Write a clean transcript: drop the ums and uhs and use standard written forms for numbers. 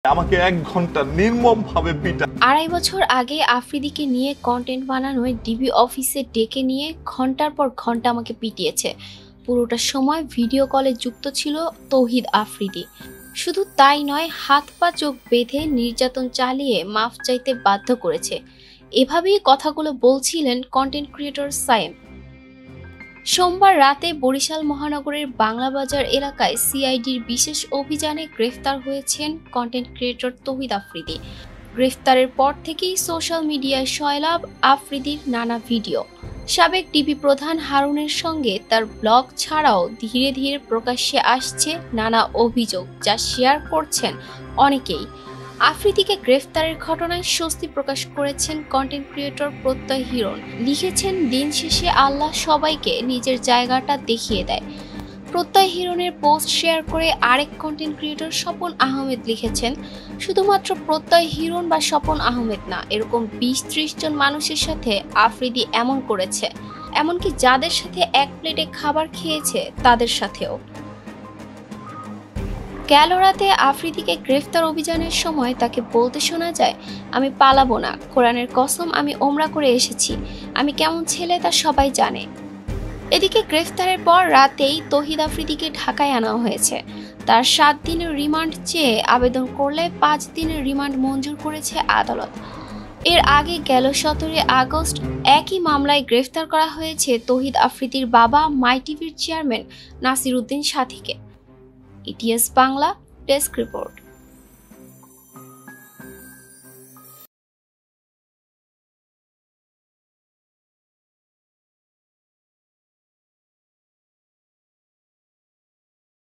আমাকে 1 ঘন্টা নির্মমভাবে পিটা। 2.5 বছর আগে আফ্রিদিকে নিয়ে কন্টেন্ট বানানোয় ডিবি অফিসে ডেকে নিয়ে ঘন্টার পর ঘন্টা আমাকে পিটিয়েছে। পুরোটা সময় ভিডিও কলে যুক্ত ছিল তৌহিদ আফ্রিদি। শুধু তাই নয়, হাত পা চোখ বেঁধে নির্যাতন চালিয়ে মাফ চাইতে বাধ্য করেছে। এভাবেই কথাগুলো বলছিলেন কন্টেন্ট ক্রিয়েটর সায়েম। সোমবার রাতে বরিশাল মহানগরের বাংলাবাজার এলাকায় সিআইডির বিশেষ অভিযানে গ্রেফতার হয়েছেন কন্টেন্ট ক্রিয়েটর তৌহিদ আফ্রিদি। গ্রেফতারের পর থেকেই সোশ্যাল মিডিয়ায় সয়লাব আফ্রিদির নানা ভিডিও। সাবেক ডিবি প্রধান হারুনের সঙ্গে তার ব্লগ ছাড়াও ধীরে ধীরে প্রকাশ্যে আসছে নানা অভিযোগ, যা শেয়ার করছেন অনেকেই। আফ্রিদিকে গ্রেফতারের ঘটনায় স্বস্তি প্রকাশ করেছেন কন্টেন্ট ক্রিয়েটর প্রত্যয় হিরণ। লিখেছেন, দিন শেষে আল্লাহ সবাইকে নিজের জায়গাটা দেখিয়ে দেয়। প্রত্যয় হিরণের পোস্ট শেয়ার করে আরেক কন্টেন্ট ক্রিয়েটর স্বপন আহমেদ লিখেছেন, শুধুমাত্র প্রত্যয় হিরণ বা স্বপন আহমেদ না, এরকম 20-30 জন মানুষের সাথে আফ্রিদি এমন করেছে, এমনকি যাদের সাথে এক প্লেটে খাবার খেয়েছে তাদের সাথেও। গেল রাতে আফ্রিদিকে গ্রেফতার অভিযানের সময় তাকে বলতে শোনা যায়, আমি পালাবো না, কোরআনের কসম আমি ওমরা করে এসেছি, আমি কেমন ছেলে তা সবাই জানে। এদিকে গ্রেফতারের পর রাতেই তৌহিদ আফ্রিদিকে ঢাকায় আনা হয়েছে। তার 7 দিনের রিমান্ড চেয়ে আবেদন করলে 5 দিনের রিমান্ড মঞ্জুর করেছে আদালত। এর আগে গেল 17 আগস্ট একই মামলায় গ্রেফতার করা হয়েছে তৌহিদ আফ্রিদির বাবা মাই টিভির চেয়ারম্যান নাসির উদ্দিন সাথীকে। ETS Bangla desk report.